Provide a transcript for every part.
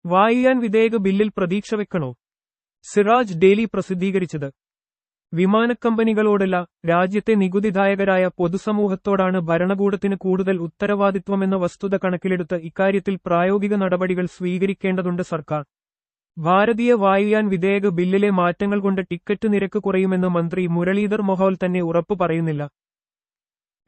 വായിയാൻ വിധേയക ബില്ലിൽ പ്രതീക്ഷ വെക്കണോ? സിറാജ് ഡെയിലി പ്രസിദ്ധീകരിച്ചത്. വിമാനക്കമ്പനികളോടല്ല, രാജ്യത്തെ നികുതിദായകരായ പൊതുസമൂഹത്തോടാണ് ഭരണകൂടത്തിന് കൂടുതൽ ഉത്തരവാദിത്വമെന്ന വസ്തുത കണക്കിലെടുത്ത് ഇക്കാര്യത്തിൽ പ്രായോഗിക നടപടികൾ സ്വീകരിക്കേണ്ടതുണ്ട് സർക്കാർ. ഭാരതീയ വായുയാൻ വിധേയക ബില്ലിലെ മാറ്റങ്ങൾ കൊണ്ട് ടിക്കറ്റ് നിരക്ക് കുറയുമെന്ന് മന്ത്രി മുരളീധർ മൊഹോൽ തന്നെ ഉറപ്പു പറയുന്നില്ല.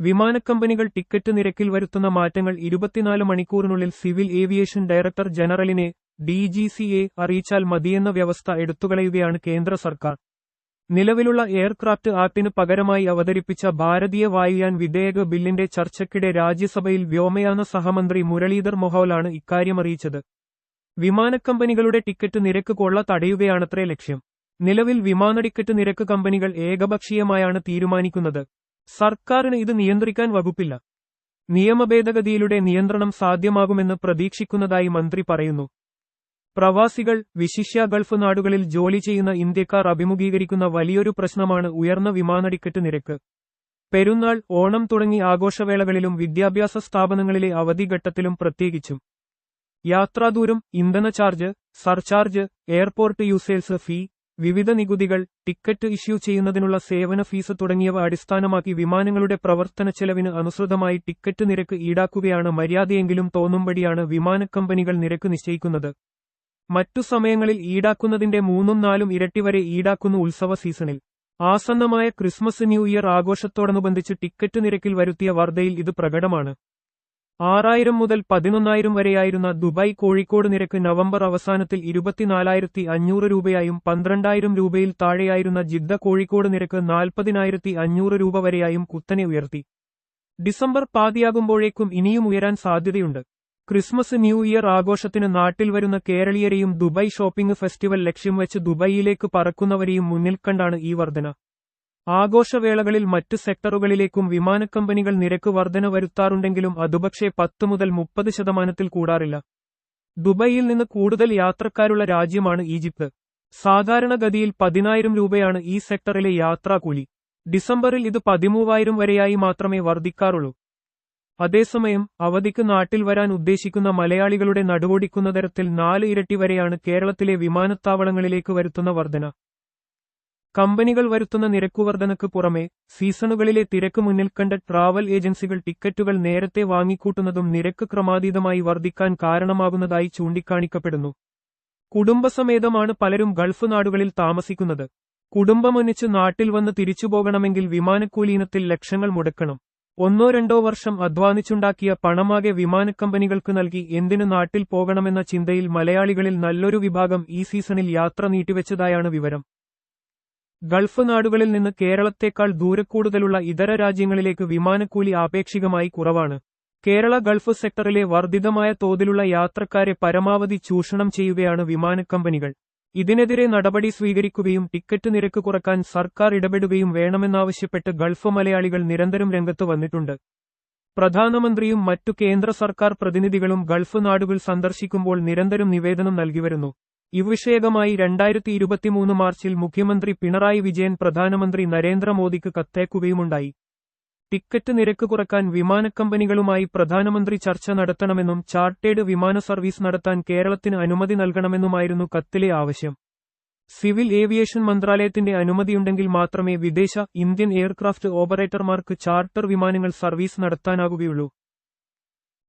വിമാനക്കമ്പനികൾ ടിക്കറ്റ് നിരക്കിൽ വരുത്തുന്ന മാറ്റങ്ങൾ 24 മണിക്കൂറിനുള്ളിൽ സിവിൽ ഏവിയേഷൻ ഡയറക്ടർ ജനറലിനെ DGCA അറിയിച്ചാൽ മതിയെന്ന വ്യവസ്ഥ എടുത്തുകളയുകയാണ് കേന്ദ്ര സർക്കാർ. നിലവിലുള്ള എയർക്രാഫ്റ്റ് ആക്ടിന് പകരമായി അവതരിപ്പിച്ച ഭാരതീയ വായുയാൻ വിധേയക ബില്ലിന്റെ ചർച്ചയ്ക്കിടെ രാജ്യസഭയിൽ വ്യോമയാന സഹമന്ത്രി മുരളീധർ മൊഹോലാണ് ഇക്കാര്യമറിയിച്ചത്. വിമാനക്കമ്പനികളുടെ ടിക്കറ്റ് നിരക്ക് കൊള്ള തടയുകയാണത്രേ ലക്ഷ്യം. നിലവിൽ വിമാന ടിക്കറ്റ് നിരക്ക് കമ്പനികൾ ഏകപക്ഷീയമായാണ് തീരുമാനിക്കുന്നത്. സർക്കാരിന് ഇത് നിയന്ത്രിക്കാൻ വകുപ്പില്ല. നിയമഭേദഗതിയിലൂടെ നിയന്ത്രണം സാധ്യമാകുമെന്ന് പ്രതീക്ഷിക്കുന്നതായി മന്ത്രി പറയുന്നു. പ്രവാസികൾ, വിശിഷ്യ ഗൾഫ് നാടുകളിൽ ജോലി ചെയ്യുന്ന ഇന്ത്യക്കാർ അഭിമുഖീകരിക്കുന്ന വലിയൊരു പ്രശ്നമാണ് ഉയർന്ന വിമാന ടിക്കറ്റ് നിരക്ക്. പെരുന്നാൾ, ഓണം തുടങ്ങി ആഘോഷവേളകളിലും വിദ്യാഭ്യാസ സ്ഥാപനങ്ങളിലെ അവധിഘട്ടത്തിലും പ്രത്യേകിച്ചും. യാത്രാദൂരം, ഇന്ധന ചാർജ്, സർചാർജ്, എയർപോർട്ട് യൂസേഴ്സ് ഫീ, വിവിധ നികുതികൾ, ടിക്കറ്റ് ഇഷ്യൂ ചെയ്യുന്നതിനുള്ള സേവന ഫീസ് തുടങ്ങിയവ അടിസ്ഥാനമാക്കി വിമാനങ്ങളുടെ പ്രവർത്തനച്ചെലവിന് അനുസൃതമായി ടിക്കറ്റ് നിരക്ക് ഈടാക്കുകയാണ് മര്യാദയെങ്കിലും തോന്നുംപടിയാണ് വിമാനക്കമ്പനികൾ നിരക്ക് നിശ്ചയിക്കുന്നത്. മറ്റു സമയങ്ങളിൽ ഈടാക്കുന്നതിന്റെ 3-4 ഇരട്ടി വരെ ഈടാക്കുന്നു ഉത്സവ സീസണിൽ. ആസന്നമായ ക്രിസ്മസ്, ന്യൂ ഇയർ ആഘോഷത്തോടനുബന്ധിച്ച് ടിക്കറ്റ് നിരക്കിൽ വരുത്തിയ വർധയിൽ ഇത് പ്രകടമാണ്. 6000 മുതൽ 11,000 വരെയായിരുന്ന ദുബായ് കോഴിക്കോട് നിരക്ക് നവംബർ അവസാനത്തിൽ 24,500 രൂപയായും 12,000 രൂപയിൽ താഴെയായിരുന്ന ജിദ്ദ കോഴിക്കോട് നിരക്ക് 40,500 രൂപ വരെയായും കുത്തനെ ഉയർത്തി. ഡിസംബർ പാതിയാകുമ്പോഴേക്കും ഇനിയും ഉയരാൻ സാധ്യതയുണ്ട്. ക്രിസ്മസ്, ന്യൂ ഇയർ ആഘോഷത്തിന് നാട്ടിൽ വരുന്ന കേരളീയരെയും ദുബായ് ഷോപ്പിംഗ് ഫെസ്റ്റിവൽ ലക്ഷ്യം വെച്ച് ദുബായിലേക്ക് പറക്കുന്നവരെയും മുന്നിൽ കണ്ടാണ് ഈ വർധന. ആഘോഷവേളകളിൽ മറ്റ് സെക്ടറുകളിലേക്കും വിമാനക്കമ്പനികൾ നിരക്ക് വർധന വരുത്താറുണ്ടെങ്കിലും അതുപക്ഷേ 10 മുതൽ 30% കൂടാറില്ല. ദുബായിൽ നിന്ന് കൂടുതൽ യാത്രക്കാരുള്ള രാജ്യമാണ് ഈജിപ്ത്. സാധാരണഗതിയിൽ 10,000 രൂപയാണ് ഈ സെക്ടറിലെ യാത്രാക്കൂലി. ഡിസംബറിൽ ഇത് 13,000 വരെയായി മാത്രമേ വർദ്ധിക്കാറുള്ളൂ. അതേസമയം അവധിക്ക് നാട്ടിൽ വരാൻ ഉദ്ദേശിക്കുന്ന മലയാളികളുടെ നടുവൊടിക്കുന്ന തരത്തിൽ 4 ഇരട്ടി വരെയാണ് കേരളത്തിലെ വിമാനത്താവളങ്ങളിലേക്ക് വരുത്തുന്ന വർധന. കമ്പനികൾ വരുത്തുന്ന നിരക്കുവർധനക്ക് പുറമെ സീസണുകളിലെ തിരക്ക് മുന്നിൽ കണ്ട ട്രാവൽ ഏജൻസികൾ ടിക്കറ്റുകൾ നേരത്തെ വാങ്ങിക്കൂട്ടുന്നതും നിരക്ക് ക്രമാതീതമായി വർദ്ധിക്കാൻ കാരണമാകുന്നതായി ചൂണ്ടിക്കാണിക്കപ്പെടുന്നു. കുടുംബസമേതമാണ് പലരും ഗൾഫ് നാടുകളിൽ താമസിക്കുന്നത്. കുടുംബമൊന്നിച്ച് നാട്ടിൽ വന്ന് തിരിച്ചുപോകണമെങ്കിൽ വിമാനക്കൂലീനത്തിൽ ലക്ഷങ്ങൾ മുടക്കണം. 1-2 വർഷം അധ്വാനിച്ചുണ്ടാക്കിയ പണമാകെ വിമാനക്കമ്പനികൾക്ക് നൽകി എന്തിനു നാട്ടിൽ പോകണമെന്ന ചിന്തയിൽ മലയാളികളിൽ നല്ലൊരു വിഭാഗം ഈ സീസണിൽ യാത്ര നീട്ടിവെച്ചതായാണ് വിവരം. ഗൾഫ് നാടുകളിൽ നിന്ന് കേരളത്തേക്കാൾ ദൂരക്കൂടുതലുള്ള ഇതര രാജ്യങ്ങളിലേക്ക് വിമാനക്കൂലി ആപേക്ഷികമായി കുറവാണ്. കേരള ഗൾഫ് സെക്ടറിലെ വർദ്ധിതമായ തോതിലുള്ള യാത്രക്കാരെ പരമാവധി ചൂഷണം ചെയ്യുകയാണ് വിമാനക്കമ്പനികൾ. ഇതിനെതിരെ നടപടി സ്വീകരിക്കുകയും ടിക്കറ്റ് നിരക്ക് കുറക്കാൻ സർക്കാർ ഇടപെടുകയും വേണമെന്നാവശ്യപ്പെട്ട് ഗൾഫ് മലയാളികൾ നിരന്തരം രംഗത്ത് വന്നിട്ടുണ്ട്. പ്രധാനമന്ത്രിയും മറ്റു കേന്ദ്ര സർക്കാർ പ്രതിനിധികളും ഗൾഫ് നാടുകൾ സന്ദർശിക്കുമ്പോൾ നിരന്തരം നിവേദനം നൽകിവരുന്നു. ഇവിഷയകമായി 2023 മാർച്ചിൽ മുഖ്യമന്ത്രി പിണറായി വിജയൻ പ്രധാനമന്ത്രി നരേന്ദ്രമോദിക്ക് കത്തയക്കുകയുമുണ്ടായി. ടിക്കറ്റ് നിരക്ക് കുറക്കാൻ വിമാനക്കമ്പനികളുമായി പ്രധാനമന്ത്രി ചർച്ച നടത്തണമെന്നും ചാർട്ടേഡ് വിമാന സർവീസ് നടത്താൻ കേരളത്തിന് അനുമതി നൽകണമെന്നുമായിരുന്നു കത്തിലെ ആവശ്യം. സിവിൽ ഏവിയേഷൻ മന്ത്രാലയത്തിന്റെ അനുമതിയുണ്ടെങ്കിൽ മാത്രമേ വിദേശ, ഇന്ത്യൻ എയർക്രാഫ്റ്റ് ഓപ്പറേറ്റർമാർക്ക് ചാർട്ടർ വിമാനങ്ങൾ സർവീസ് നടത്താനാകുകയുള്ളൂ.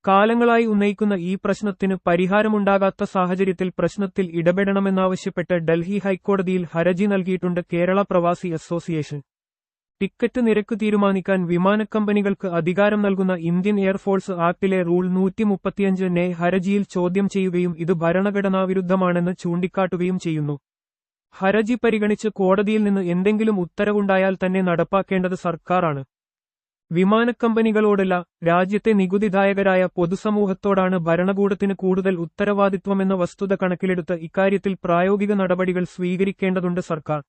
കാലങ്ങളായി ഉന്നയിക്കുന്ന ഈ പ്രശ്നത്തിന് പരിഹാരമുണ്ടാകാത്ത സാഹചര്യത്തിൽ പ്രശ്നത്തിൽ ഇടപെടണമെന്നാവശ്യപ്പെട്ട് ഡൽഹി ഹൈക്കോടതിയിൽ ഹർജി നൽകിയിട്ടുണ്ട് കേരള പ്രവാസി അസോസിയേഷൻ. ടിക്കറ്റ് നിരക്ക് തീരുമാനിക്കാൻ വിമാനക്കമ്പനികൾക്ക് അധികാരം നൽകുന്ന ഇന്ത്യൻ എയർഫോഴ്സ് ആക്ടിലെ റൂൾ 135 ഹർജിയിൽ ചോദ്യം ചെയ്യുകയും ഇത് ഭരണഘടനാവിരുദ്ധമാണെന്ന് ചൂണ്ടിക്കാട്ടുകയും ചെയ്യുന്നു. ഹർജി പരിഗണിച്ച് കോടതിയിൽ നിന്ന് എന്തെങ്കിലും ഉത്തരവുണ്ടായാൽ തന്നെ നടപ്പാക്കേണ്ടത് സർക്കാരാണ്. വിമാനക്കമ്പനികളോടല്ല, രാജ്യത്തെ നികുതിദായകരായ പൊതുസമൂഹത്തോടാണ് ഭരണകൂടത്തിന് കൂടുതൽ ഉത്തരവാദിത്വമെന്ന വസ്തുത കണക്കിലെടുത്ത് ഇക്കാര്യത്തിൽ പ്രായോഗിക നടപടികൾ സ്വീകരിക്കേണ്ടതുണ്ട് സർക്കാർ.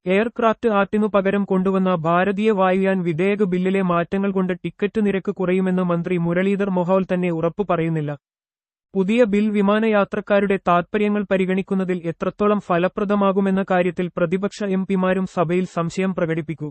എയർക്രാഫ്റ്റ് ആക്ടിനു പകരം കൊണ്ടുവന്ന ഭാരതീയ വായുയാൻ വിധേയക ബില്ലിലെ മാറ്റങ്ങൾ കൊണ്ട് ടിക്കറ്റ് നിരക്ക് കുറയുമെന്ന് മന്ത്രി മുരളീധർ മൊഹോൽ തന്നെ ഉറപ്പു പറയുന്നില്ല. പുതിയ ബിൽ വിമാനയാത്രക്കാരുടെ താൽപര്യങ്ങൾ പരിഗണിക്കുന്നതിൽ എത്രത്തോളം ഫലപ്രദമാകുമെന്ന കാര്യത്തിൽ പ്രതിപക്ഷ എംപിമാരും സഭയിൽ സംശയം പ്രകടിപ്പിച്ചു.